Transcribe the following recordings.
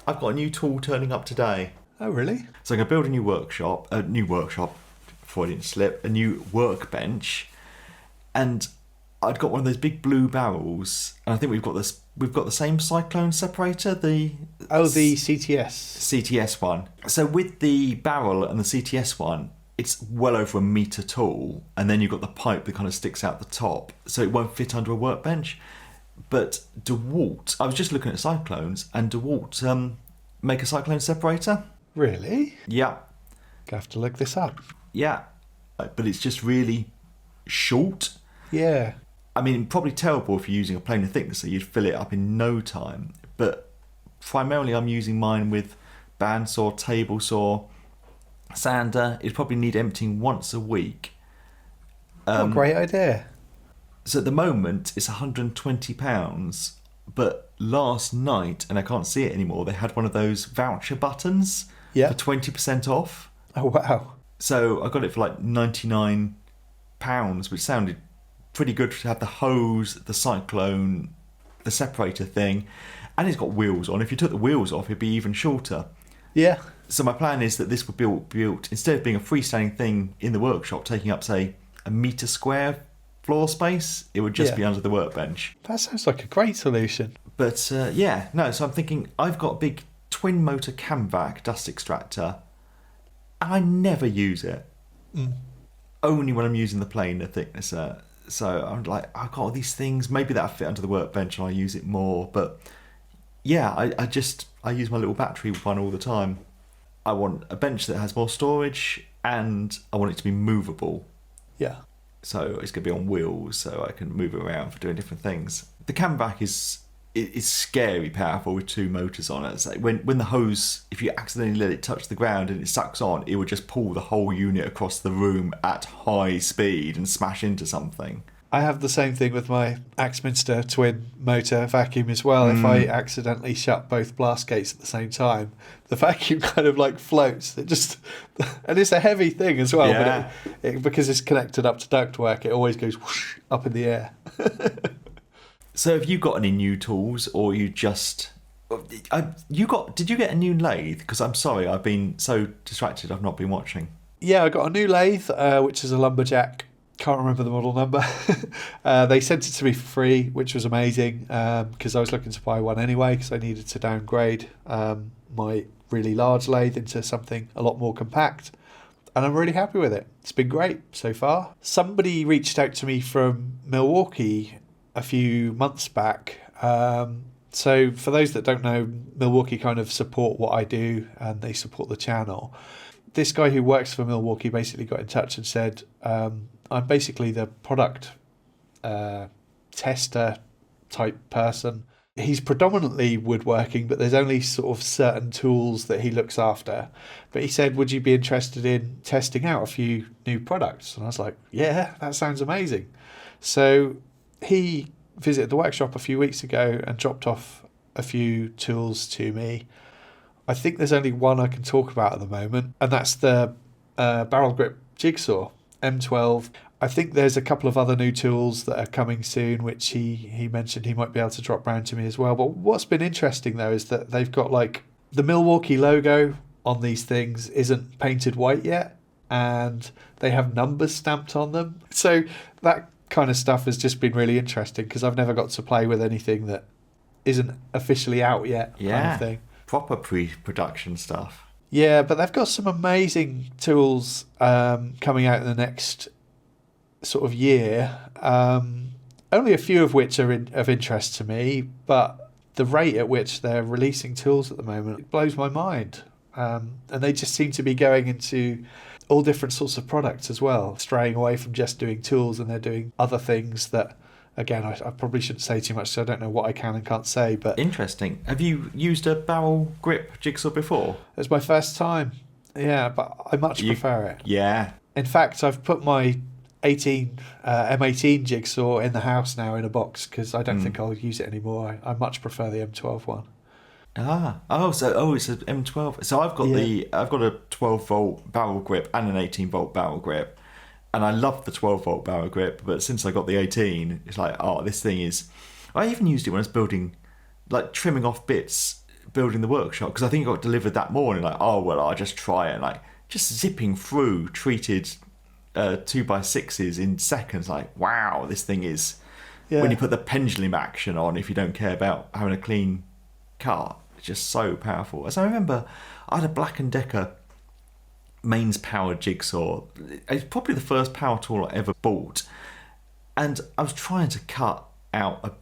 I've got a new tool turning up today. Oh, really? So I'm going to build a new workshop, before I didn't slip, a new workbench. And I'd got one of those big blue barrels, and I think we've got the same cyclone separator, the CTS. CTS one. So with the barrel and the CTS one, it's well over a metre tall, and then you've got the pipe that kind of sticks out the top, so it won't fit under a workbench. But DeWalt, I was just looking at cyclones, and DeWalt make a cyclone separator. Really? Yeah. I have to look this up. Yeah. But it's just really short. Yeah. I mean, probably terrible if you're using a planer thicknesser, you'd fill it up in no time. But primarily I'm using mine with bandsaw, table saw, sander. It'd probably need emptying once a week. What a great idea. So at the moment it's £120, but last night, and I can't see it anymore, they had one of those voucher buttons for 20% off. Oh, wow. So I got it for like £99, which sounded pretty good to have the hose, the cyclone, the separator thing, and it's got wheels on. If you took the wheels off, it'd be even shorter. Yeah. So my plan is that this would be built instead of being a freestanding thing in the workshop, taking up, say, a metre square floor space, it would just be under the workbench. That sounds like a great solution. But so I'm thinking I've got a big twin motor Camvac dust extractor, and I never use it. Only when I'm using the planer thicknesser. So I'm like, I've got all these things, maybe that'll fit under the workbench and I'll use it more. But yeah, I use my little battery one all the time. I want a bench that has more storage, and I want it to be movable. Yeah. So it's going to be on wheels, so I can move it around for doing different things. The Camvac is scary powerful with two motors on it. So when the hose, if you accidentally let it touch the ground and it sucks on, it would just pull the whole unit across the room at high speed and smash into something. I have the same thing with my Axminster twin motor vacuum as well. If I accidentally shut both blast gates at the same time, the vacuum kind of like floats. And it's a heavy thing as well, but because it's connected up to ductwork, it always goes whoosh up in the air. So have you got any new tools, or you just... Did you get a new lathe? Because I'm sorry, I've been so distracted, I've not been watching. Yeah, I got a new lathe, which is a lumberjack. Can't remember the model number. They sent it to me for free, which was amazing, because I was looking to buy one anyway, because I needed to downgrade my really large lathe into something a lot more compact. And I'm really happy with it. It's been great so far. Somebody reached out to me from Milwaukee a few months back. So for those that don't know, Milwaukee kind of support what I do, and they support the channel. This guy who works for Milwaukee basically got in touch and said, I'm basically the product tester type person. He's predominantly woodworking, but there's only sort of certain tools that he looks after. But he said, would you be interested in testing out a few new products? And I was like, yeah, that sounds amazing. So he visited the workshop a few weeks ago and dropped off a few tools to me. I think there's only one I can talk about at the moment, and that's the barrel grip Jigsaw M12. I think there's a couple of other new tools that are coming soon, which he mentioned he might be able to drop round to me as well. But what's been interesting though is that they've got like the Milwaukee logo on these things isn't painted white yet, and they have numbers stamped on them. So that kind of stuff has just been really interesting, because I've never got to play with anything that isn't officially out yet. Kind of thing. Proper pre-production stuff. Yeah, but they've got some amazing tools coming out in the next sort of year. Only a few of which are of interest to me, but the rate at which they're releasing tools at the moment, it blows my mind. And they just seem to be going into all different sorts of products as well, straying away from just doing tools, and they're doing other things that, again, I probably shouldn't say too much, so I don't know what I can and can't say. But interesting. Have you used a barrel grip Jigsaw before? It's my first time. Yeah, but I much prefer it. Yeah. In fact, I've put my M18 Jigsaw in the house now in a box, because I don't think I'll use it anymore. I much prefer the M12 one. It's an M12. So I've got a 12 volt barrel grip and an 18 volt barrel grip, and I love the 12 volt barrel grip. But since I got the 18, it's like, this thing is. I even used it when I was building, like trimming off bits building the workshop, because I think it got delivered that morning. Like, oh well, I'll just try it. Like, just zipping through treated 2x6s in seconds. Like, wow, this thing is. Yeah. When you put the pendulum action on, if you don't care about having a clean cut, it's just so powerful. As I remember, I had a Black & Decker mains powered jigsaw. It's probably the first power tool I ever bought, and I was trying to cut out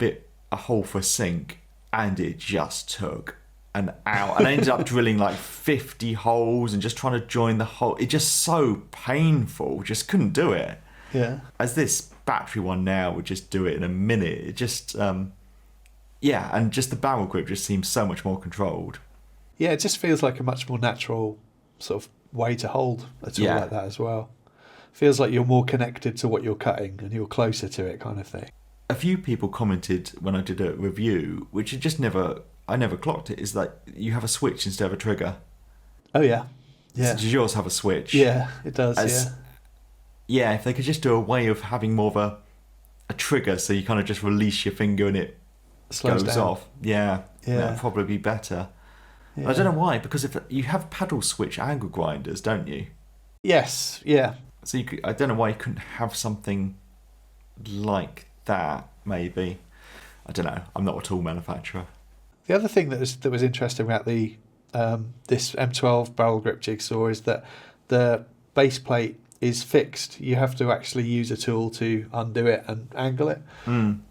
a hole for a sink, and it just took an hour. And I ended up drilling like 50 holes and just trying to join the hole. It's just so painful. Just couldn't do it. Yeah. As this battery one now would just do it in a minute. It just, and just the barrel grip just seems so much more controlled. Yeah, it just feels like a much more natural sort of way to hold a tool like that as well. Feels like you're more connected to what you're cutting and you're closer to it, kind of thing. A few people commented when I did a review, which I never clocked it, is that you have a switch instead of a trigger. Oh yeah. Yeah. So does yours have a switch? Yeah, it does. Yeah, if they could just do a way of having more of a trigger, so you kind of just release your finger and it slows goes down. off. Yeah, that would probably be better. Yeah. I don't know why, because if you have paddle switch angle grinders, don't you? Yes, yeah. So I don't know why you couldn't have something like that, maybe. I don't know. I'm not a tool manufacturer. The other thing that was interesting about the this M12 barrel grip jigsaw is that the base plate is fixed. You have to actually use a tool to undo it and angle it.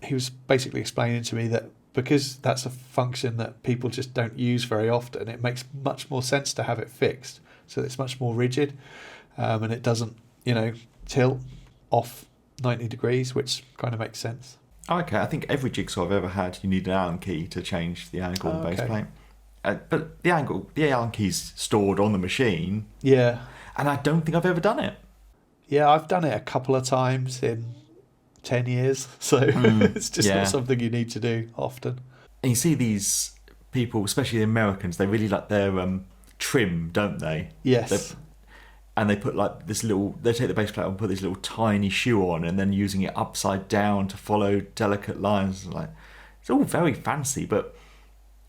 He was basically explaining to me that because that's a function that people just don't use very often, it makes much more sense to have it fixed, so it's much more rigid, and it doesn't, tilt off 90 degrees, which kind of makes sense. Okay, I think every jigsaw I've ever had, you need an Allen key to change the angle on the base plate. But the Allen key's stored on the machine. Yeah. And I don't think I've ever done it. Yeah, I've done it a couple of times in 10 years, so it's just not something you need to do often. And you see these people, especially the Americans, they really like their trim, don't they? Yes. And they put like this they take the base plate and put this little tiny shoe on, and then using it upside down to follow delicate lines. Like, it's all very fancy, but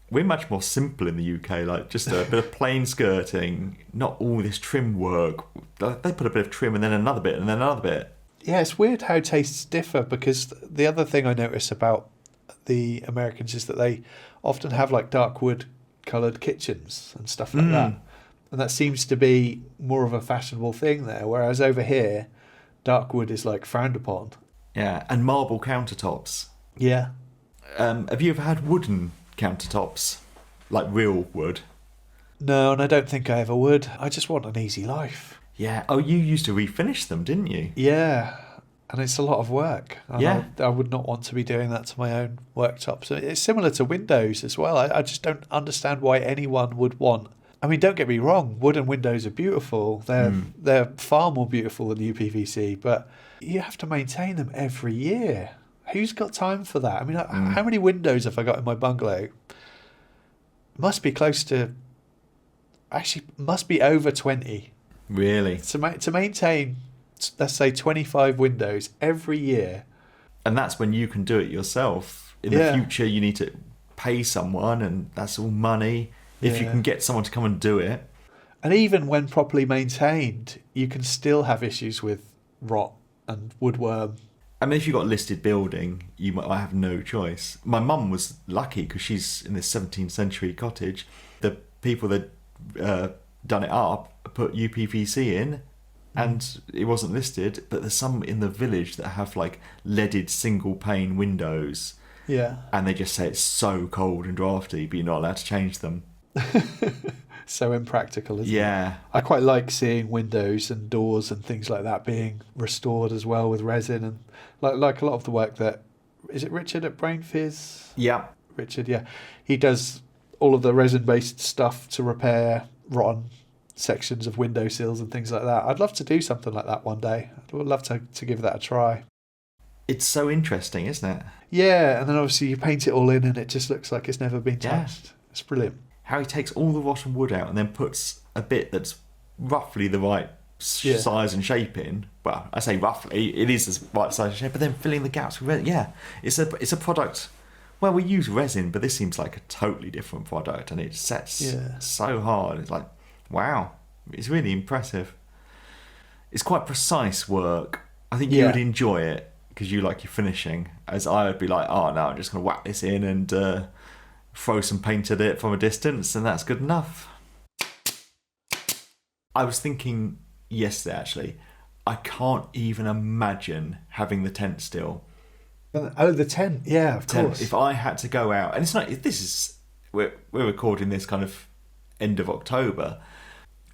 we're much more simple in the UK, like just a bit of plain skirting, not all this trim work. They put a bit of trim and then another bit and then another bit. Yeah, it's weird how tastes differ, because the other thing I notice about the Americans is that they often have like dark wood coloured kitchens and stuff like that. And that seems to be more of a fashionable thing there, whereas over here, dark wood is like frowned upon. Yeah, and marble countertops. Yeah. Have you ever had wooden countertops, like real wood? No, and I don't think I ever would. I just want an easy life. Yeah. Oh, you used to refinish them, didn't you? Yeah, and it's a lot of work. Yeah. I would not want to be doing that to my own worktop. So it's similar to windows as well. I just don't understand why anyone would want... I mean, don't get me wrong, wooden windows are beautiful. They're far more beautiful than UPVC, but you have to maintain them every year. Who's got time for that? I mean, how many windows have I got in my bungalow? Must be close to... Actually, must be over 20. Really? To maintain, let's say, 25 windows every year. And that's when you can do it yourself. In the future, you need to pay someone, and that's all money. If you can get someone to come and do it. And even when properly maintained, you can still have issues with rot and woodworm. I mean, if you've got a listed building, you might have no choice. My mum was lucky because she's in this 17th century cottage. The people that done it up put UPVC in, and it wasn't listed, but there's some in the village that have like leaded single pane windows. Yeah. And they just say it's so cold and drafty, but you're not allowed to change them. So impractical, isn't it? Yeah. I quite like seeing windows and doors and things like that being restored as well with resin, and like a lot of the work that... Is it Richard at Brain Fizz? Yeah. Richard, yeah. He does all of the resin-based stuff to repair rotten sections of windowsills and things like that. I'd love to do something like that one day. I would love to give that a try. It's so interesting, isn't it? Yeah, and then obviously you paint it all in and it just looks like it's never been touched. Yeah. It's brilliant. How he takes all the rotten wood out and then puts a bit that's roughly the right size and shape in. Well, I say roughly, it is the right size and shape, but then filling the gaps with it. Yeah, it's a product Well, we use resin, but this seems like a totally different product, and it sets so hard. It's like, wow, it's really impressive. It's quite precise work. I think you would enjoy it because you like your finishing, as I would be like, oh no, I'm just going to whack this in and throw some paint at it from a distance, and that's good enough. I was thinking yesterday, actually, I can't even imagine having the tent still. Oh, the tent, yeah, of course. If I had to go out, and it's not, we're recording this kind of end of October.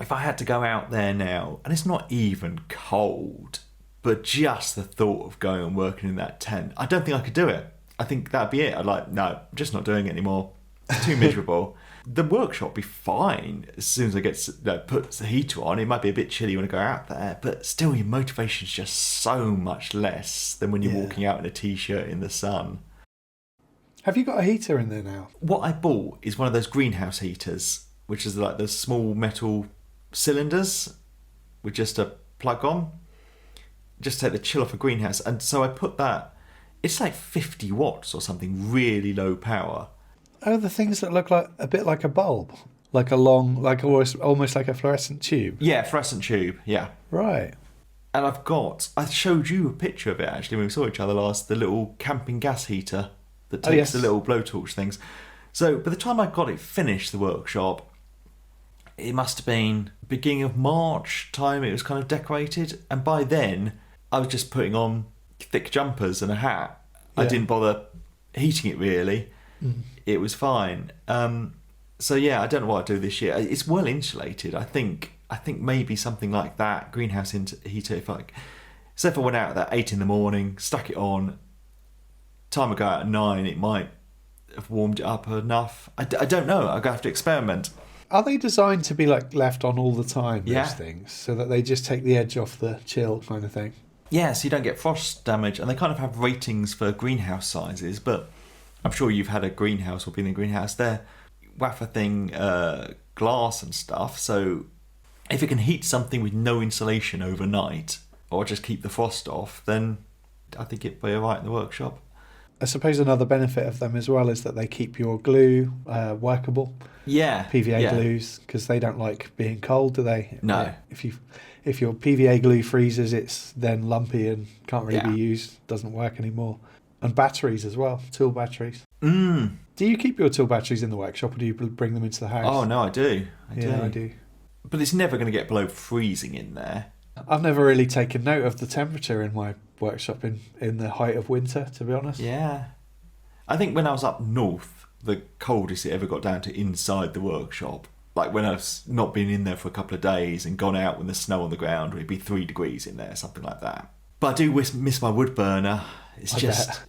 If I had to go out there now, and it's not even cold, but just the thought of going and working in that tent, I don't think I could do it. I think that'd be it. I'd like, no, I'm just not doing it anymore. It's too miserable. The workshop would be fine as soon as I put the heater on. It might be a bit chilly when I go out there, but still your motivation's just so much less than when you're walking out in a t-shirt in the sun. Have you got a heater in there now? What I bought is one of those greenhouse heaters, which is like the small metal cylinders with just a plug on, just to take the chill off a greenhouse. And so I put that, it's like 50 watts or something, really low power. Oh, the things that look like a bit like a bulb, like a long, like almost like a fluorescent tube. Yeah, fluorescent tube. Yeah. Right. And I showed you a picture of it actually when we saw each other last. The little camping gas heater that takes the little blowtorch things. So by the time I got it finished, the workshop, it must have been beginning of March time. It was kind of decorated, and by then I was just putting on thick jumpers and a hat. I didn't bother heating it really. It was fine. So yeah, I don't know what I'll do this year. It's well insulated. I think maybe something like that, greenhouse heater. If I went out at 8 in the morning, stuck it on, time I go out at 9, it might have warmed it up enough. I don't know. I'm gonna have to experiment. Are they designed to be like left on all the time? Those things, so that they just take the edge off the chill kind of thing. Yeah, so you don't get frost damage, and they kind of have ratings for greenhouse sizes, but I'm sure you've had a greenhouse or been in a greenhouse. They're wafer thing glass and stuff, so if it can heat something with no insulation overnight or just keep the frost off, then I think it'd be alright in the workshop. I suppose another benefit of them as well is that they keep your glue workable. Yeah. PVA glues, because they don't like being cold, do they? No. If your PVA glue freezes, it's then lumpy and can't really be used, doesn't work anymore. And batteries as well, tool batteries. Do you keep your tool batteries in the workshop, or do you bring them into the house? Oh, no, I do. I do. But it's never going to get below freezing in there. I've never really taken note of the temperature in my workshop in the height of winter, to be honest. Yeah. I think when I was up north, the coldest it ever got down to inside the workshop. Like when I've not been in there for a couple of days and gone out when there's snow on the ground, it'd be 3 degrees in there, something like that. But I do miss my wood burner. It's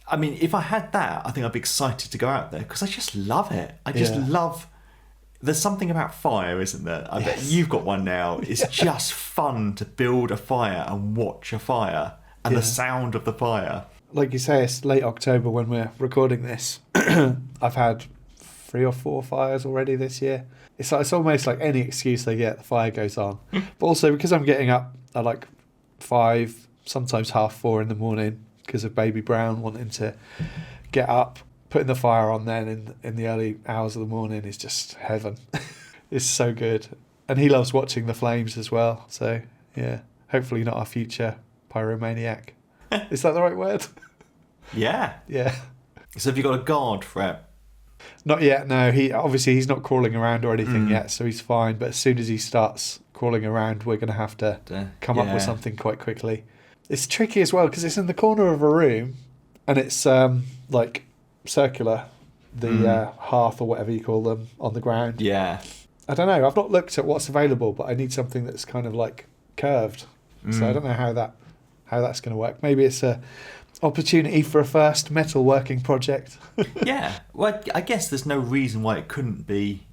I mean, if I had that, I think I'd be excited to go out there because I just love it. I just love... There's something about fire, isn't there? I bet you've got one now. It's just fun to build a fire and watch a fire and the sound of the fire. Like you say, it's late October when we're recording this. I've had 3 or 4 fires already this year. It's almost like any excuse they get, the fire goes on. But also because I'm getting up at like 5, sometimes 4:30 in the morning because of baby Brown wanting to get up. Putting the fire on then in the early hours of the morning is just heaven. It's so good. And he loves watching the flames as well. So, yeah, hopefully not our future pyromaniac. Is that the right word? Yeah. Yeah. So have you got a guard for it? Not yet, no. He's not crawling around or anything yet, so he's fine. But as soon as he starts crawling around, we're going to have to come up with something quite quickly. It's tricky as well because it's in the corner of a room and it's like... circular, the hearth or whatever you call them on the ground. Yeah. I don't know. I've not looked at what's available, but I need something that's kind of like curved. So I don't know how that's going to work. Maybe it's a opportunity for a first metal working project. Yeah. Well, I guess there's no reason why it couldn't be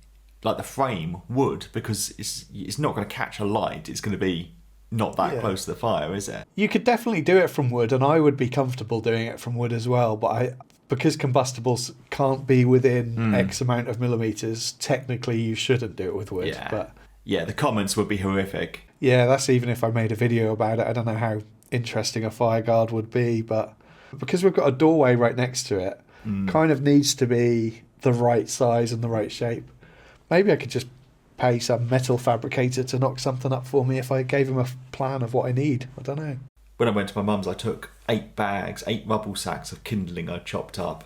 like the frame wood because it's not going to catch a light. It's going to be not that close to the fire, is it? You could definitely do it from wood, and I would be comfortable doing it from wood as well. But because combustibles can't be within X amount of millimeters, technically you shouldn't do it with wood. Yeah. But yeah, the comments would be horrific. Yeah, that's even if I made a video about it. I don't know how interesting a fire guard would be, but because we've got a doorway right next to it, kind of needs to be the right size and the right shape. Maybe I could just pay some metal fabricator to knock something up for me if I gave him a plan of what I need. I don't know. When I went to my mum's, I took 8 rubble sacks of kindling I chopped up.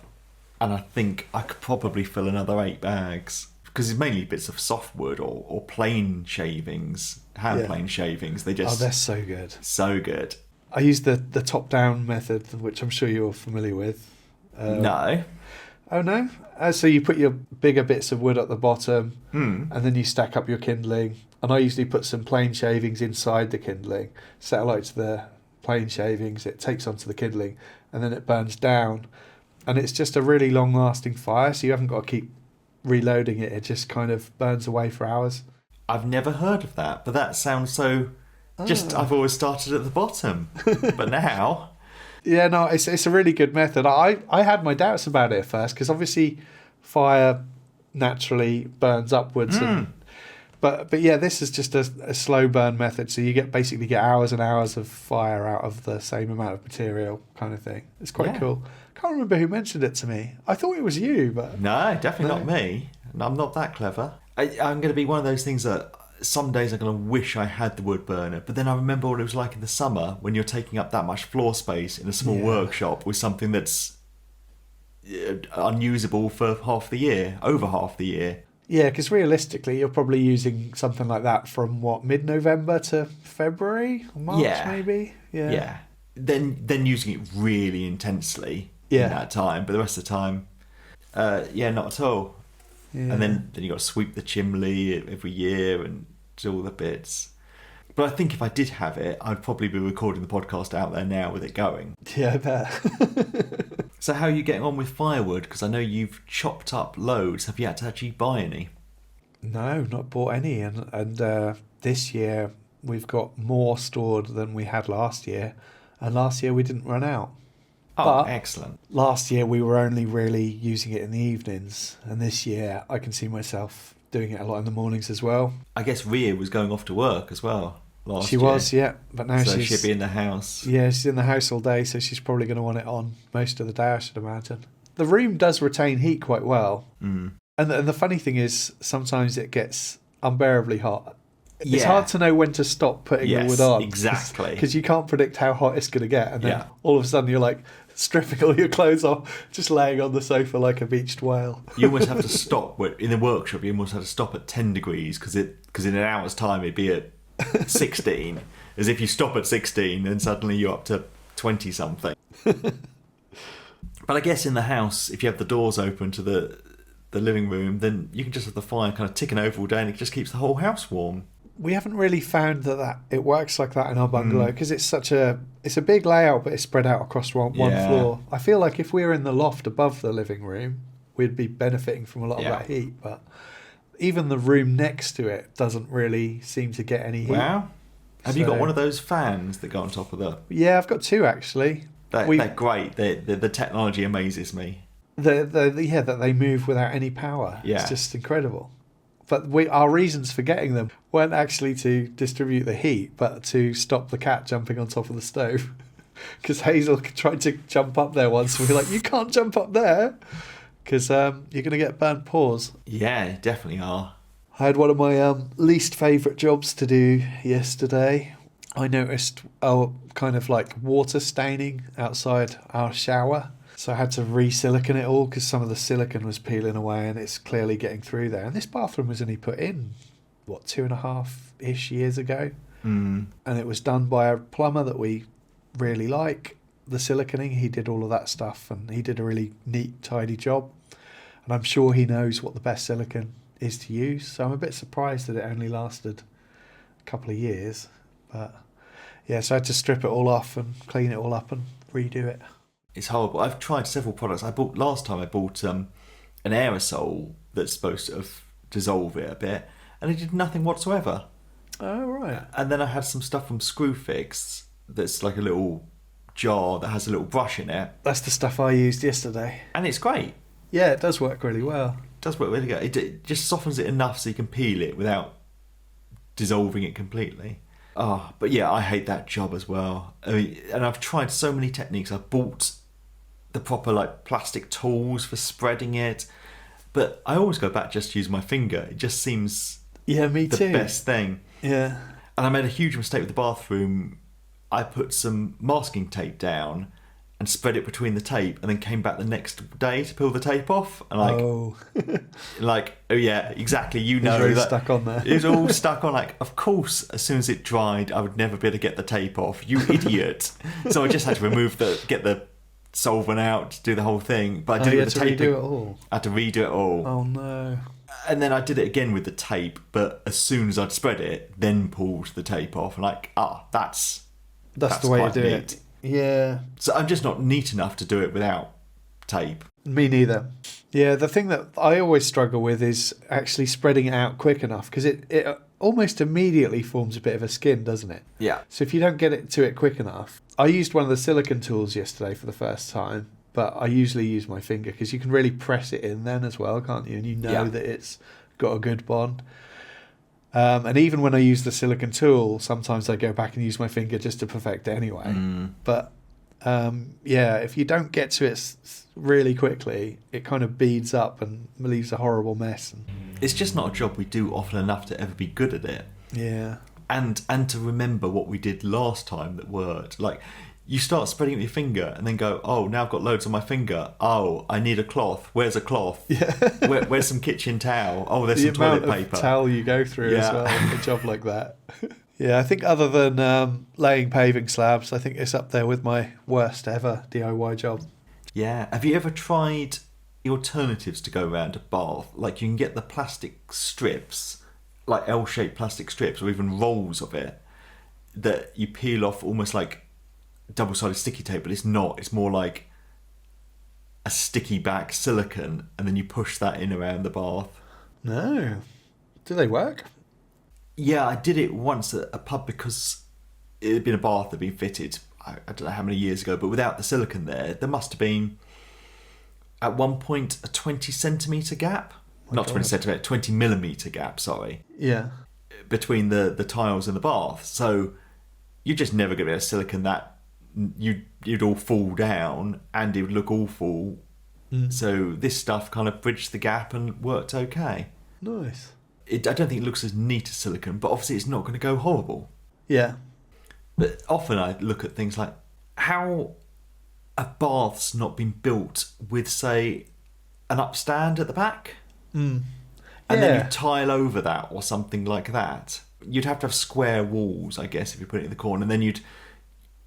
And I think I could probably fill another 8 bags. Because it's mainly bits of softwood or plain shavings, hand plane shavings. They just... Oh, they're so good. So good. I use the top-down method, which I'm sure you're familiar with. No. Oh, no? So you put your bigger bits of wood at the bottom, and then you stack up your kindling. And I usually put some plain shavings inside the kindling, satellite to the plain shavings, it takes onto the kindling, and then it burns down. And it's just a really long-lasting fire, so you haven't got to keep reloading it. It just kind of burns away for hours. I've never heard of that, but that sounds so... I've always started at the bottom. But now... Yeah, no, it's a really good method. I had my doubts about it at first, because obviously fire naturally burns upwards. But yeah, this is just a slow burn method, so you basically get hours and hours of fire out of the same amount of material kind of thing. It's quite cool. Can't remember who mentioned it to me. I thought it was you, but... No, definitely not me. I'm not that clever. I'm going to be one of those things that some days I'm going to wish I had the wood burner, but then I remember what it was like in the summer when you're taking up that much floor space in a small workshop with something that's unusable for half the year, over half the year. Yeah, because realistically, you're probably using something like that from, mid-November to February? March, maybe? Yeah. Then using it really intensely in that time, but the rest of the time, not at all. Yeah. And then you got to sweep the chimney every year and do all the bits. But I think if I did have it, I'd probably be recording the podcast out there now with it going. Yeah, I bet. So how are you getting on with firewood? Because I know you've chopped up loads. Have you had to actually buy any? No, not bought any. And this year we've got more stored than we had last year. And last year we didn't run out. Oh, but excellent. Last year we were only really using it in the evenings. And this year I can see myself doing it a lot in the mornings as well. I guess Rhea was going off to work as well last year. She was, yeah. But now so she'll be in the house. Yeah, she's in the house all day, so she's probably going to want it on most of the day, I should imagine. The room does retain heat quite well. And the funny thing is, sometimes it gets unbearably hot. It's hard to know when to stop putting the wood on. Exactly. Because you can't predict how hot it's going to get. And then all of a sudden you're like stripping all your clothes off, just laying on the sofa like a beached whale. You almost have to stop. In the workshop, you almost have to stop at 10 degrees because in an hour's time it'd be at 16. As if you stop at 16 and suddenly you're up to 20-something. But I guess in the house, if you have the doors open to the living room, then you can just have the fire kind of ticking over all day and it just keeps the whole house warm. We haven't really found that it works like that in our bungalow because it's a big layout, but it's spread out across one floor. I feel like if we were in the loft above the living room, we'd be benefiting from a lot of that heat. But even the room next to it doesn't really seem to get any heat. Wow. Have you got one of those fans that go on top of the... Yeah, I've got 2 actually. They're great. The technology amazes me. That they move without any power. Yeah. It's just incredible. But our reasons for getting them weren't actually to distribute the heat, but to stop the cat jumping on top of the stove. Because Hazel tried to jump up there once, and we were like, you can't jump up there, because you're going to get burnt paws. Yeah, definitely are. I had one of my least favourite jobs to do yesterday. I noticed kind of like water staining outside our shower. So I had to re-silicone it all because some of the silicone was peeling away and it's clearly getting through there. And this bathroom was only put in, 2.5-ish years ago. And it was done by a plumber that we really like. The siliconing, he did all of that stuff and he did a really neat, tidy job. And I'm sure he knows what the best silicone is to use. So I'm a bit surprised that it only lasted a couple of years. But yeah, so I had to strip it all off and clean it all up and redo it. It's horrible. I've tried several products. Last time I bought an aerosol that's supposed to dissolve it a bit, and it did nothing whatsoever. Oh, right. And then I had some stuff from Screwfix that's like a little jar that has a little brush in it. That's the stuff I used yesterday. And it's great. Yeah, it does work really well. It does work really good. It just softens it enough so you can peel it without dissolving it completely. But yeah, I hate that job as well. I mean, and I've tried so many techniques. I've bought the proper like plastic tools for spreading it. But I always go back just to use my finger. It just seems me the too. best thing. Yeah. And I made a huge mistake with the bathroom. I put some masking tape down and spread it between the tape, and then came back the next day to peel the tape off. And oh yeah, exactly. You know, really that stuck on there. It was all stuck on. Like, of course, as soon as it dried, I would never be able to get the tape off. You idiot! So I just had to get the solvent out, do the whole thing. But I did it with the tape. Redo it all. I had to redo it all. Oh no. And then I did it again with the tape, but as soon as I'd spread it, then pulled the tape off. And that's the way to do neat. it. Yeah. So I'm just not neat enough to do it without tape. Me neither. Yeah, the thing that I always struggle with is actually spreading it out quick enough, because it almost immediately forms a bit of a skin, doesn't it? Yeah. So if you don't get it to it quick enough, I used one of the silicone tools yesterday for the first time, but I usually use my finger because you can really press it in then as well, can't you? And you know that it's got a good bond. And even when I use the silicone tool, sometimes I go back and use my finger just to perfect it anyway. But if you don't get to it really quickly, it kind of beads up and leaves a horrible mess. It's just not a job we do often enough to ever be good at it. Yeah. And to remember what we did last time that worked. Like, you start spreading it with your finger and then go, oh, now I've got loads on my finger. Oh, I need a cloth. Where's a cloth? Yeah. Where's some kitchen towel? Oh, there's some toilet paper. The towel you go through as well in a job like that. Yeah, I think other than laying paving slabs, I think it's up there with my worst ever DIY job. Yeah. Have you ever tried the alternatives to go around a bath? Like, you can get the plastic strips, like L-shaped plastic strips, or even rolls of it, that you peel off almost like double-sided sticky tape, but it's not. It's more like a sticky back silicone, and then you push that in around the bath. No. Do they work? Yeah, I did it once at a pub because it had been a bath that had been fitted, I don't know how many years ago, but without the silicone there must have been, at one point, a 20 centimetre gap. Not 20 centimetre, 20 millimetre gap, sorry. Yeah. Between the tiles in the bath. So you're just never going to be able to silicone that. You'd all fall down and it would look awful. So this stuff kind of bridged the gap and worked okay. Nice. I don't think it looks as neat as silicone, but obviously it's not going to go horrible. Yeah. But often I look at things like how a bath's not been built with, say, an upstand at the back. And then you tile over that or something like that. You'd have to have square walls, I guess, if you put it in the corner, and then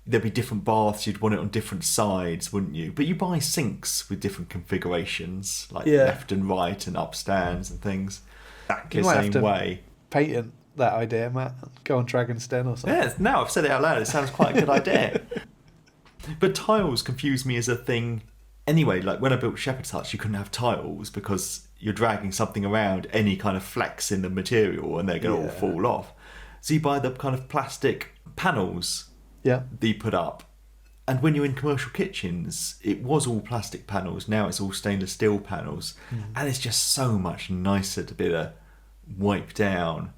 there'd be different baths. You'd want it on different sides, wouldn't you? But you buy sinks with different configurations, like left and right and upstands and things. Exactly the same way. Patent that idea, Matt. Go on Dragon's Den or something. Yeah, now I've said it out loud. It sounds quite a good idea. But tiles confuse me as a thing. Anyway, like when I built Shepherd's Huts, you couldn't have tiles because you're dragging something around, any kind of flex in the material, and they're going to all fall off. So you buy the kind of plastic panels that you put up. And when you're in commercial kitchens, it was all plastic panels. Now it's all stainless steel panels. And it's just so much nicer to be able to wipe down.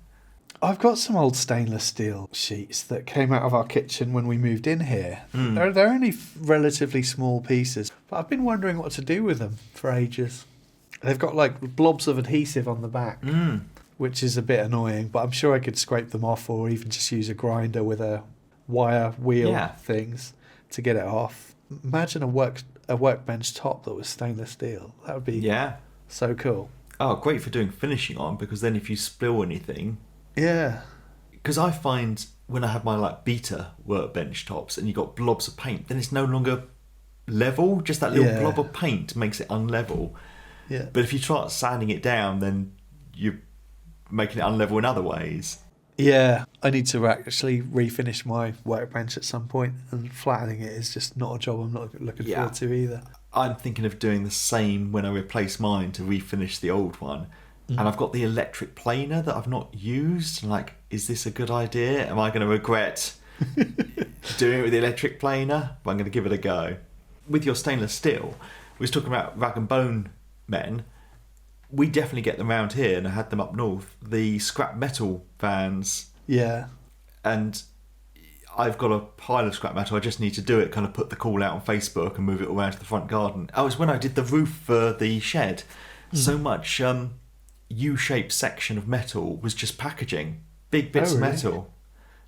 I've got some old stainless steel sheets that came out of our kitchen when we moved in here. They're only relatively small pieces, but I've been wondering what to do with them for ages. They've got like blobs of adhesive on the back, which is a bit annoying, but I'm sure I could scrape them off or even just use a grinder with a wire wheel things to get it off. Imagine a workbench top that was stainless steel. That would be so cool. Oh, great for doing finishing on, because then if you spill anything... Yeah. Because I find when I have my like beta workbench tops and you got blobs of paint, then it's no longer level. Just that little blob of paint makes it unlevel. Yeah. But if you try sanding it down, then you're making it unlevel in other ways. Yeah, I need to actually refinish my workbench at some point, and flattening it is just not a job I'm not looking forward to either. I'm thinking of doing the same when I replace mine to refinish the old one. And I've got the electric planer that I've not used. Like, is this a good idea? Am I going to regret doing it with the electric planer? But I'm going to give it a go. With your stainless steel, we was talking about rag and bone men. We definitely get them around here, and I had them up north. The scrap metal vans. Yeah. And I've got a pile of scrap metal. I just need to do it, kind of put the call out on Facebook and move it around to the front garden. Oh, it's when I did the roof for the shed. So much U-shaped section of metal was just packaging. Big bits of metal,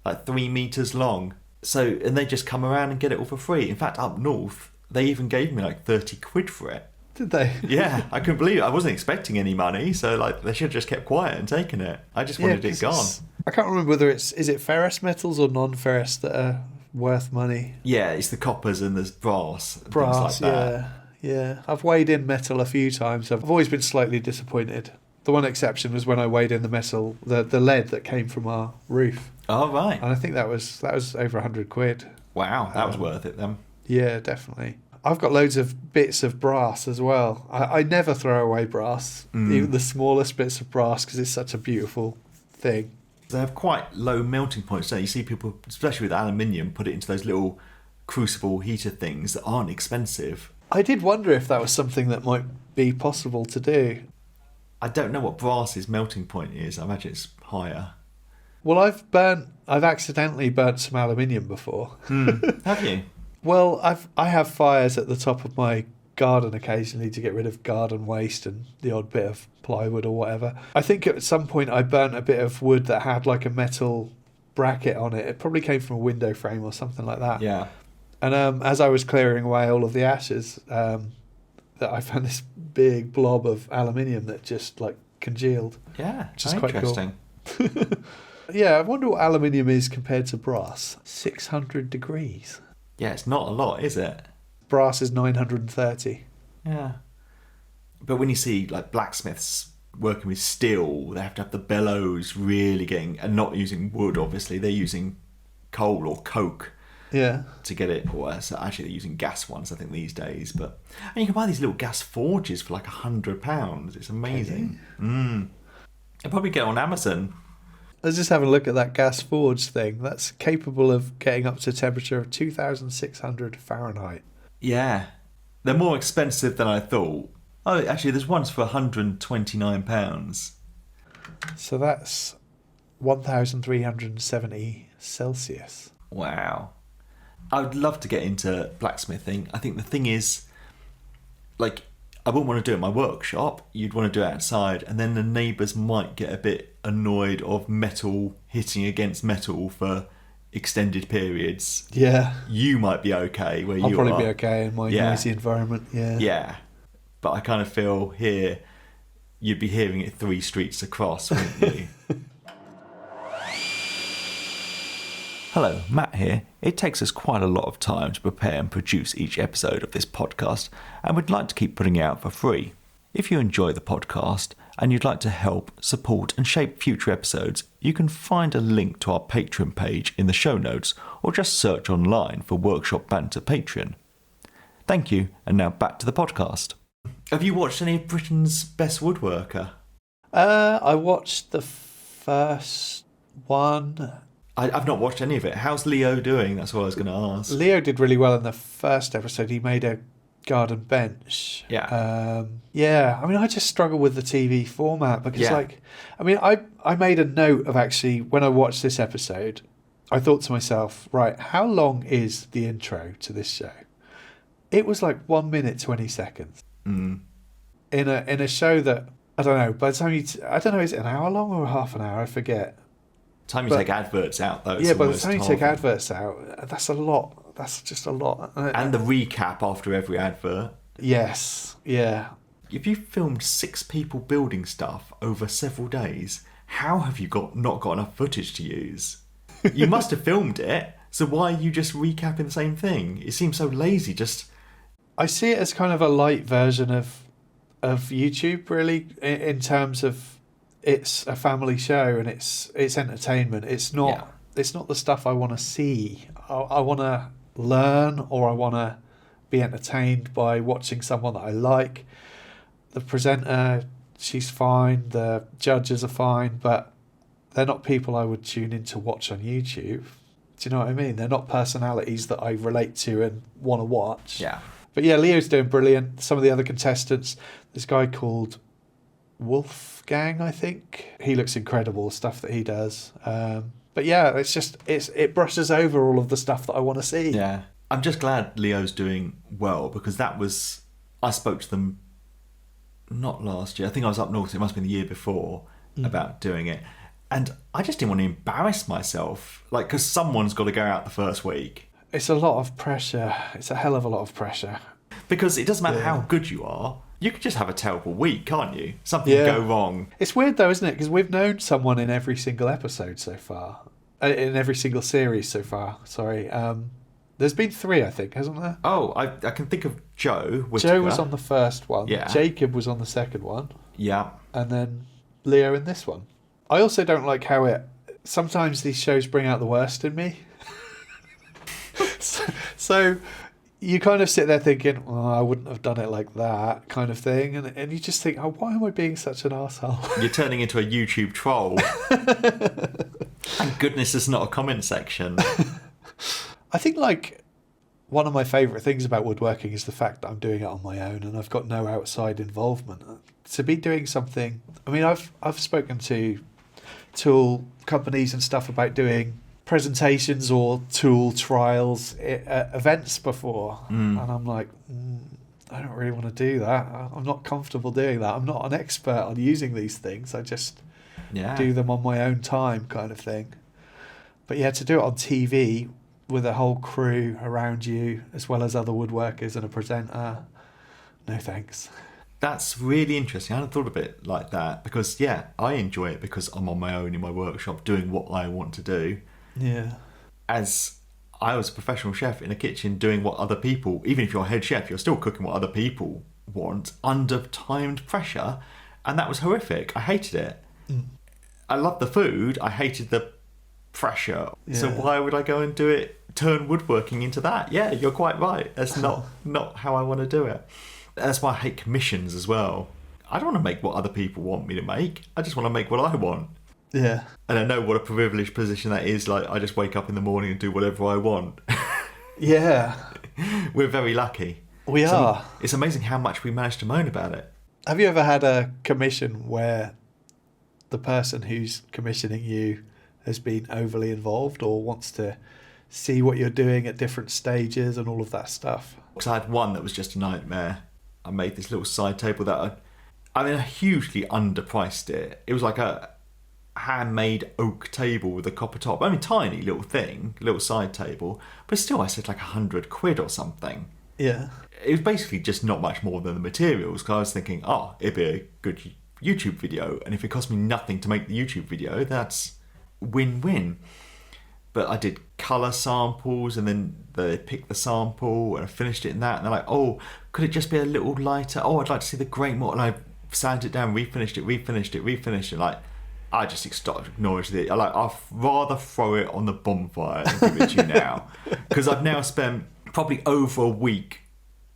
like 3 meters long. So, and they just come around and get it all for free. In fact, up north, they even gave me like 30 quid for it. Did they? Yeah, I couldn't believe it. I wasn't expecting any money, so like they should have just kept quiet and taken it. I just wanted it gone. I can't remember whether is it ferrous metals or non-ferrous that are worth money. Yeah, it's the coppers and the brass. And brass, things like that. yeah. I've weighed in metal a few times. I've always been slightly disappointed. The one exception was when I weighed in the metal, the lead that came from our roof. Oh right. And I think that was over 100 quid. Wow, that was worth it then. Yeah, definitely. I've got loads of bits of brass as well. I never throw away brass, even the smallest bits of brass, because it's such a beautiful thing. They have quite low melting points. So you see people, especially with aluminium, put it into those little crucible heater things that aren't expensive. I did wonder if that was something that might be possible to do. I don't know what brass's melting point is. I imagine it's higher. Well, I've accidentally burnt some aluminium before. Have you? Well, I have fires at the top of my garden occasionally to get rid of garden waste and the odd bit of plywood or whatever. I think at some point I burnt a bit of wood that had like a metal bracket on it. It probably came from a window frame or something like that. Yeah. And as I was clearing away all of the ashes, that I found this big blob of aluminium that just like congealed. Yeah, which is quite interesting. Cool. Yeah, I wonder what aluminium is compared to brass. 600 degrees. Yeah, it's not a lot, is it? Brass is 930. Yeah. But when you see like blacksmiths working with steel, they have to have the bellows really getting, and not using wood, obviously. They're using coal or coke. Yeah. To get it, or so actually they're using gas ones, I think, these days. And you can buy these little gas forges for like £100. It's amazing. I'll probably get on Amazon. I was just having a look at that gas forge thing. That's capable of getting up to a temperature of 2,600 Fahrenheit. Yeah. They're more expensive than I thought. Oh, actually, there's ones for £129. So that's 1,370 Celsius. Wow. I would love to get into blacksmithing. I think the thing is, like, I wouldn't want to do it in my workshop. You'd want to do it outside, and then the neighbours might get a bit annoyed of metal hitting against metal for extended periods. Yeah. You might be okay where I'll you probably are. be okay in my noisy environment, yeah. Yeah. But I kind of feel here, you'd be hearing it 3 streets across, wouldn't you? Hello, Matt here. It takes us quite a lot of time to prepare and produce each episode of this podcast, and we'd like to keep putting it out for free. If you enjoy the podcast and you'd like to help, support and shape future episodes, you can find a link to our Patreon page in the show notes, or just search online for Workshop Banter Patreon. Thank you, and now back to the podcast. Have you watched any of Britain's Best Woodworker? I watched the first one. I've not watched any of it. How's Leo doing? That's what I was going to ask. Leo did really well in the first episode. He made a garden bench. Yeah. I mean, I just struggle with the TV format because, I made a note of actually, when I watched this episode, I thought to myself, right, how long is the intro to this show? It was like 1 minute, 20 seconds. In a show that, I don't know, by the time I don't know, is it an hour long or half an hour? I forget. Time you take adverts out, though. Yeah, by the time you take adverts out, that's a lot. That's just a lot. And the recap after every advert. Yes, yeah. If you filmed 6 people building stuff over several days, how have you not got enough footage to use? You must have filmed it, so why are you just recapping the same thing? It seems so lazy, I see it as kind of a light version of YouTube, really, in terms of it's a family show and it's entertainment. It's not the stuff I want to see. I want to learn, or I want to be entertained by watching someone that I like. The presenter, she's fine. The judges are fine, but they're not people I would tune in to watch on YouTube. Do you know what I mean? They're not personalities that I relate to and want to watch. Yeah. But yeah, Leo's doing brilliant. Some of the other contestants, this guy called Wolfgang, I think. He looks incredible, the stuff that he does. But But yeah, it brushes over all of the stuff that I want to see. Yeah. I'm just glad Leo's doing well, because I spoke to them not last year. I think I was up north. It must have been the year before about doing it. And I just didn't want to embarrass myself, like, because someone's got to go out the first week. It's a lot of pressure. It's a hell of a lot of pressure. Because it doesn't matter how good you are. You could just have a terrible week, can't you? Something could go wrong. It's weird though, isn't it? Because we've known someone in every single episode so far. In every single series so far, sorry. There's been 3, I think, hasn't there? Oh, I can think of Joe Whittaker. Joe was on the first one. Yeah. Jacob was on the second one. Yeah. And then Leo in this one. I also don't like how sometimes these shows bring out the worst in me. so you kind of sit there thinking, I wouldn't have done it like that, kind of thing. And you just think, why am I being such an arsehole? You're turning into a YouTube troll. Thank goodness there's not a comment section. I think, like, one of my favourite things about woodworking is the fact that I'm doing it on my own and I've got no outside involvement. To be doing something... I mean, I've spoken to tool companies and stuff about doing presentations or tool trials at events before. And I'm like, I don't really want to do that. I'm not comfortable doing that. I'm not an expert on using these things. I just do them on my own time, kind of thing. But yeah, to do it on TV with a whole crew around you, as well as other woodworkers and a presenter, no thanks. That's really interesting. I hadn't thought of it like that, because I enjoy it because I'm on my own in my workshop doing what I want to do. Yeah. As I was a professional chef in a kitchen doing what other people, even if you're a head chef, you're still cooking what other people want under timed pressure, and that was horrific. I hated it. I loved the food. I hated the pressure. So why would I go and do it, turn woodworking into that? Yeah, you're quite right. That's not how I want to do it. That's why I hate commissions as well. I don't want to make what other people want me to make. I just want to make what I want. Yeah. And I know what a privileged position that is. Like, I just wake up in the morning and do whatever I want. Yeah. We're very lucky. We are. It's amazing how much we manage to moan about it. Have you ever had a commission where the person who's commissioning you has been overly involved or wants to see what you're doing at different stages and all of that stuff? Because I had one that was just a nightmare. I made this little side table that I hugely underpriced it. It was like a handmade oak table with a copper top. I mean, tiny little thing, little side table, but still I said like £100 or something. Yeah. It was basically just not much more than the materials, because I was thinking, it'd be a good YouTube video, and if it cost me nothing to make the YouTube video, that's win-win. But I did colour samples, and then they picked the sample, and I finished it in that, and they're like, could it just be a little lighter? I'd like to see the grain more. And I sanded it down, refinished it. Like, I just started ignoring it. I'd rather throw it on the bonfire than give it to you now. Because I've now spent probably over a week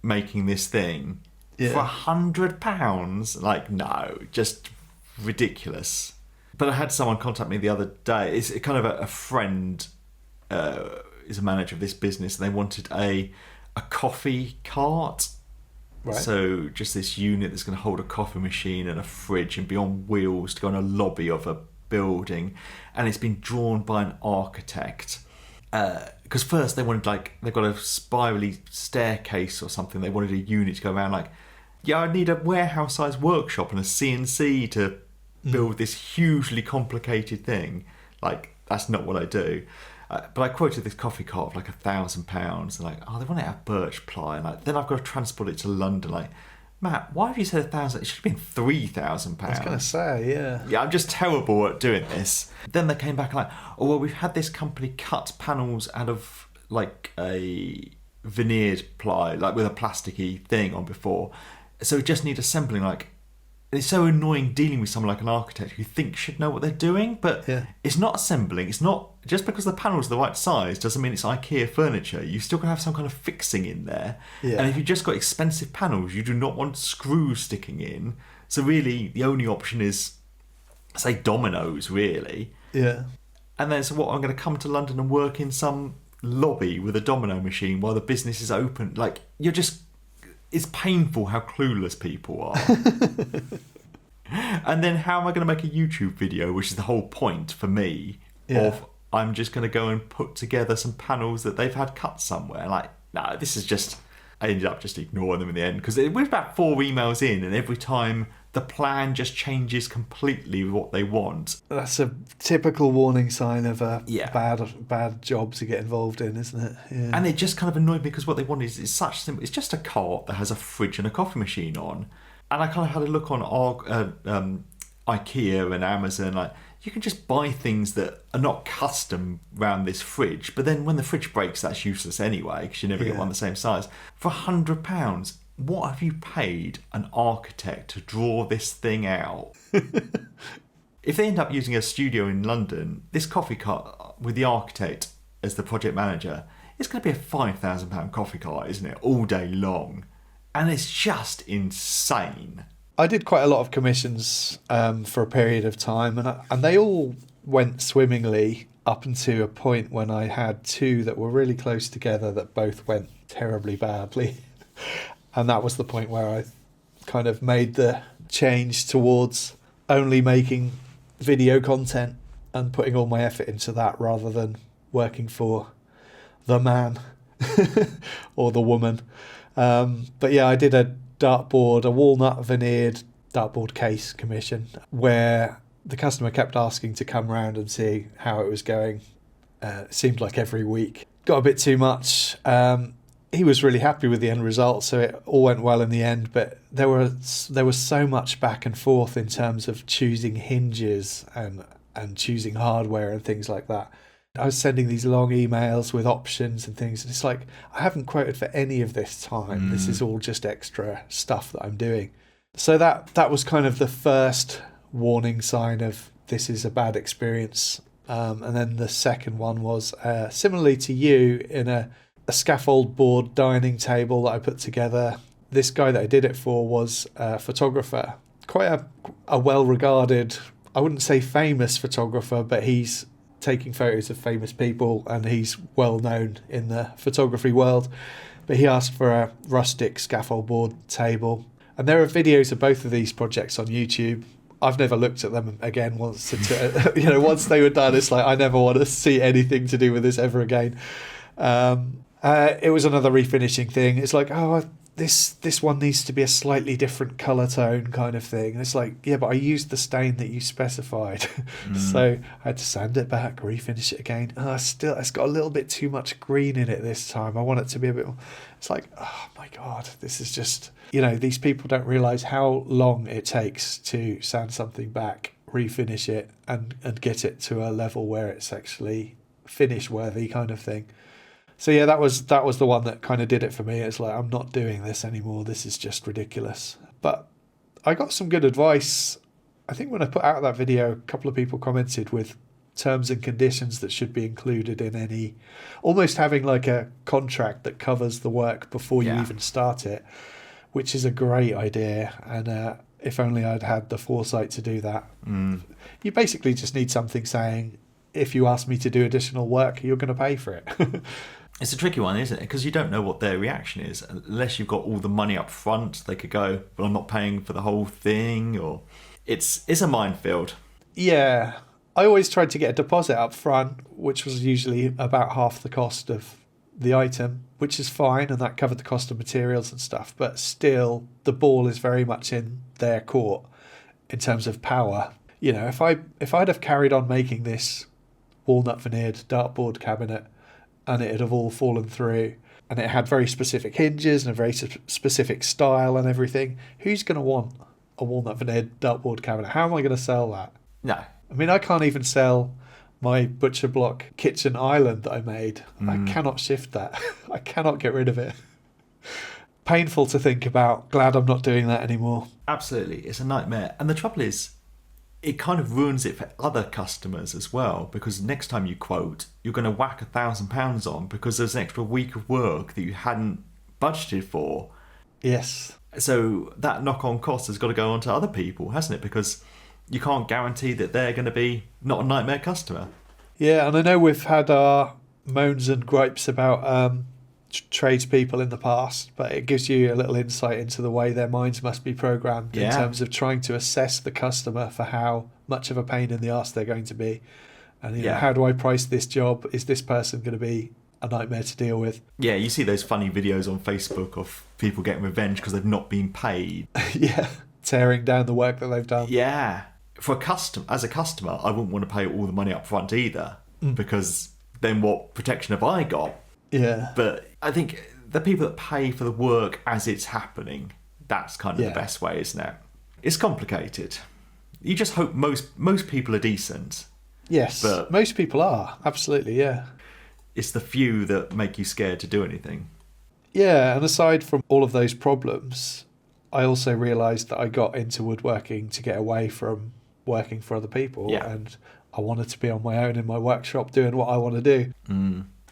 making this thing for £100. Like, no, just ridiculous. But I had someone contact me the other day. It's kind of a friend is a manager of this business, and they wanted a coffee cart. Right. So just this unit that's going to hold a coffee machine and a fridge and be on wheels to go in a lobby of a building. And it's been drawn by an architect. Because first they've got a spirally staircase or something. They wanted a unit to go around I'd need a warehouse-sized workshop and a CNC to build this hugely complicated thing. Like, that's not what I do. But I quoted this coffee cart of £1,000. They're like, they want it out of birch ply. And then I've got to transport it to London. Like, Matt, why have you said 1,000? It should have been £3,000. I was going to say, yeah. Yeah, I'm just terrible at doing this. Then they came back we've had this company cut panels out of a veneered ply, with a plasticky thing on before. So we just need assembling. It's so annoying dealing with someone like an architect who thinks should know what they're doing, but it's not assembling. It's not just because the panel's the right size doesn't mean it's IKEA furniture. You still got to have some kind of fixing in there. Yeah. And if you've just got expensive panels, you do not want screws sticking in. So really, the only option is, say, dominoes, really. Yeah. And then so I'm going to come to London and work in some lobby with a domino machine while the business is open. It's painful how clueless people are. And then how am I going to make a YouTube video, which is the whole point for me, of I'm just going to go and put together some panels that they've had cut somewhere. Like, no, this is just... I ended up just ignoring them in the end because it was about 4 emails in, and every time the plan just changes completely with what they want. That's a typical warning sign of a bad job to get involved in, isn't it? Yeah. And it just kind of annoyed me because what they want is such simple. It's just a co-op that has a fridge and a coffee machine on. And I kind of had a look on IKEA and Amazon, like, you can just buy things that are not custom around this fridge, but then when the fridge breaks, that's useless anyway because you never get one the same size. For £100, what have you paid an architect to draw this thing out? If they end up using a studio in London, this coffee cart with the architect as the project manager, it's going to be a £5,000 coffee cart, isn't it? All day long. And it's just insane. I did quite a lot of commissions for a period of time, and they all went swimmingly up until a point when I had 2 that were really close together that both went terribly badly. And that was the point where I kind of made the change towards only making video content and putting all my effort into that rather than working for the man or the woman. But yeah, I did a walnut veneered dartboard case commission where the customer kept asking to come round and see how it was going. It seemed like every week. Got a bit too much. He was really happy with the end result, so it all went well in the end, but there was so much back and forth in terms of choosing hinges and choosing hardware and things like that. I was sending these long emails with options and things, and it's like, I haven't quoted for any of this time. This is all just extra stuff that I'm doing. So that was kind of the first warning sign of this is a bad experience. And then the second one was, similarly to you, in a scaffold board dining table that I put together. This guy that I did it for was a photographer, quite a well-regarded, I wouldn't say famous photographer, but he's taking photos of famous people and he's well known in the photography world. But he asked for a rustic scaffold board table, and there are videos of both of these projects on YouTube. I've never looked at them again once they were done. It's like, I never want to see anything to do with this ever again. It was another refinishing thing. It's like, this one needs to be a slightly different colour tone kind of thing. And it's like, yeah, but I used the stain that you specified. So I had to sand it back, refinish it again. It's got a little bit too much green in it this time. I want it to be a bit more... It's like, oh my God, this is just... these people don't realise how long it takes to sand something back, refinish it, and get it to a level where it's actually finish worthy kind of thing. So yeah, that was the one that kind of did it for me. It's like, I'm not doing this anymore. This is just ridiculous. But I got some good advice. I think when I put out that video, a couple of people commented with terms and conditions that should be included in any, almost having like a contract that covers the work before you even start it, which is a great idea. And if only I'd had the foresight to do that. You basically just need something saying, if you ask me to do additional work, you're going to pay for it. It's a tricky one, isn't it? Because you don't know what their reaction is. Unless you've got all the money up front, they could go, but I'm not paying for the whole thing. Or it's a minefield. Yeah. I always tried to get a deposit up front, which was usually about half the cost of the item, which is fine, and that covered the cost of materials and stuff. But still, the ball is very much in their court in terms of power. If I'd have carried on making this walnut veneered dartboard cabinet and it'd have all fallen through and it had very specific hinges and a very specific style and everything, who's going to want a walnut veneered dartboard cabinet? How am I going to sell that? No. I mean, I can't even sell my butcher block kitchen island that I made. I cannot shift that. I cannot get rid of it. Painful to think about. Glad I'm not doing that anymore. Absolutely. It's a nightmare. And the trouble is, it kind of ruins it for other customers as well, because next time you quote, you're going to whack £1,000 on because there's an extra week of work that you hadn't budgeted for. Yes. So that knock-on cost has got to go on to other people, hasn't it? Because you can't guarantee that they're going to be not a nightmare customer. Yeah, and I know we've had our moans and gripes about tradespeople in the past, but it gives you a little insight into the way their minds must be programmed in terms of trying to assess the customer for how much of a pain in the arse they're going to be, And how do I price this job? Is this person going to be a nightmare to deal with? Yeah, you see those funny videos on Facebook of people getting revenge because they've not been paid. Yeah, tearing down the work that they've done. Yeah. As a customer, I wouldn't want to pay all the money up front either, because then what protection have I got? Yeah. But I think the people that pay for the work as it's happening, that's kind of the best way, isn't it? It's complicated. You just hope most people are decent. Yes, but most people are. Absolutely, yeah. It's the few that make you scared to do anything. Yeah, and aside from all of those problems, I also realised that I got into woodworking to get away from working for other people, and I wanted to be on my own in my workshop doing what I want to do.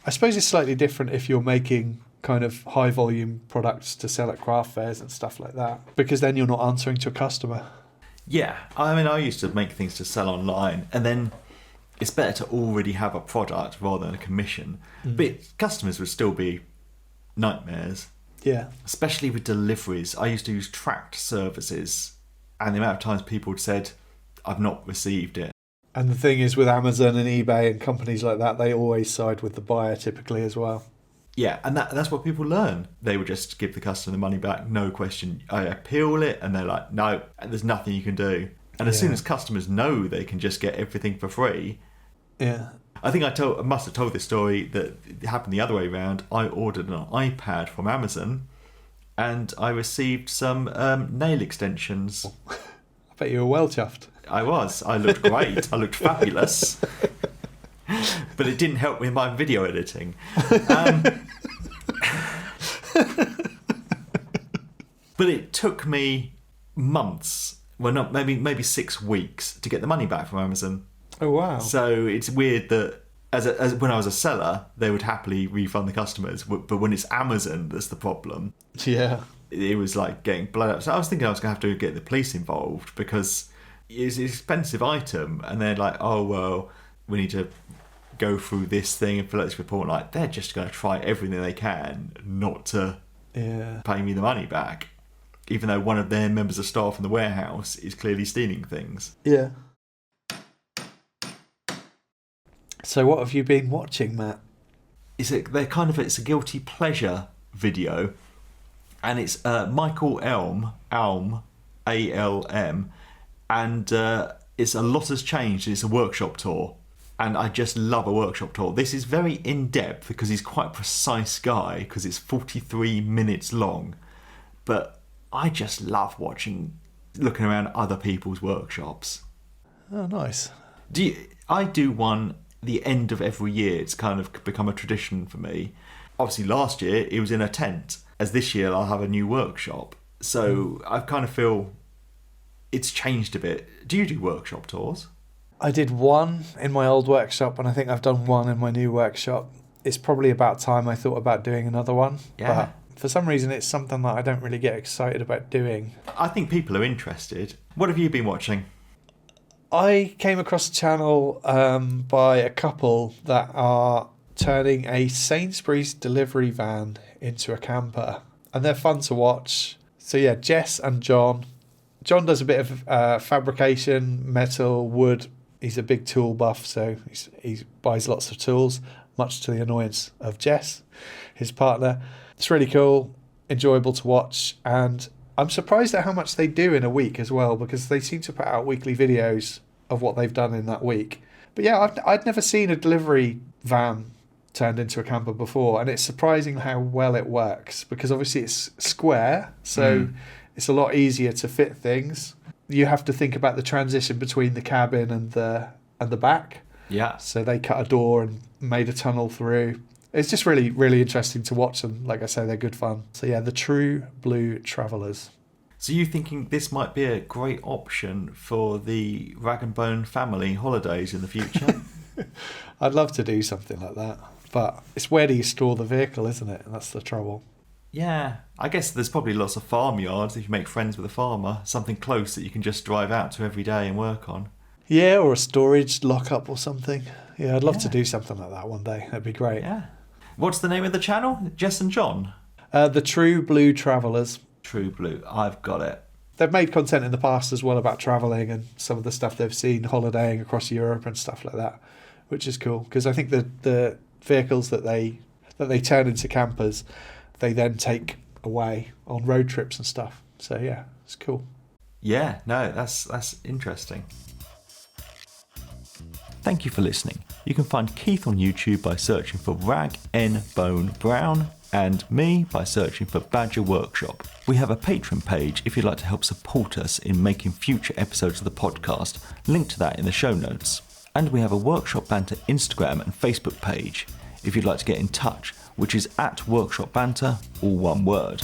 I suppose it's slightly different if you're making kind of high volume products to sell at craft fairs and stuff like that, because then you're not answering to a customer. Yeah, I mean, I used to make things to sell online, and then it's better to already have a product rather than a commission. But customers would still be nightmares. Yeah. Especially with deliveries. I used to use tracked services, and the amount of times people had said, I've not received it. And the thing is, with Amazon and eBay and companies like that, they always side with the buyer typically as well. Yeah, and that's what people learn. They would just give the customer the money back, no question. I appeal it, and they're like, no, and there's nothing you can do. And as soon as customers know they can just get everything for free. Yeah. I think I must have told this story that it happened the other way around. I ordered an iPad from Amazon, and I received some nail extensions. I bet you were well chuffed. I was. I looked great. I looked fabulous. But it didn't help with my video editing. But it took me months, well, not maybe 6 weeks to get the money back from Amazon. Oh, wow. So it's weird that as when I was a seller, they would happily refund the customers. But when it's Amazon that's the problem, it was like getting blood up. So I was thinking I was going to have to get the police involved, because it's an expensive item. And they're like, oh, well, we need to go through this thing and fill out this report. Like, they're just going to try everything they can not to pay me the money back, even though one of their members of staff in the warehouse is clearly stealing things. Yeah. So what have you been watching, Matt? It's a guilty pleasure video, and it's Michael Alm, A-L-M, and it's A Lot Has Changed. It's a workshop tour, and I just love a workshop tour. This is very in-depth because he's quite a precise guy, because it's 43 minutes long, but I just love looking around other people's workshops. Oh, nice. I do one the end of every year. It's kind of become a tradition for me. Obviously last year it was in a tent, as this year I'll have a new workshop, so I kind of feel it's changed a bit. Do you do workshop tours? I did one in my old workshop, and I think I've done one in my new workshop. It's probably about time I thought about doing another one. But for some reason it's something that I don't really get excited about doing. I think people are interested. What have you been watching? I came across a channel by a couple that are turning a Sainsbury's delivery van into a camper, and they're fun to watch. So yeah, Jess and John. John does a bit of fabrication, metal, wood. He's a big tool buff, so he buys lots of tools, much to the annoyance of Jess, his partner. It's really cool, enjoyable to watch, and I'm surprised at how much they do in a week as well, because they seem to put out weekly videos of what they've done in that week. But yeah, I'd never seen a delivery van turned into a camper before, and it's surprising how well it works, because obviously it's square, so it's a lot easier to fit things. You have to think about the transition between the cabin and the back. Yeah. So they cut a door and made a tunnel through. It's just really, really interesting to watch, and like I say, they're good fun. So yeah, the True Blue Travellers. So you thinking this might be a great option for the Rag and Bone family holidays in the future? I'd love to do something like that, but it's where do you store the vehicle, isn't it? And that's the trouble. Yeah, I guess there's probably lots of farmyards if you make friends with a farmer, something close that you can just drive out to every day and work on. Yeah, or a storage lock-up or something. Yeah, I'd love to do something like that one day. That'd be great. Yeah. What's the name of the channel? Jess and John? The True Blue Travellers. True Blue. I've got it. They've made content in the past as well about travelling and some of the stuff they've seen, holidaying across Europe and stuff like that, which is cool because I think the vehicles that they turn into campers, they then take away on road trips and stuff. So yeah, it's cool. Yeah, no, that's interesting. Thank you for listening. You can find Keith on YouTube by searching for Rag N Bone Brown, and me by searching for Badger Workshop. We have a Patreon page if you'd like to help support us in making future episodes of the podcast. Link to that in the show notes. And we have a Workshop Banter Instagram and Facebook page if you'd like to get in touch, which is @workshopbanter, all one word.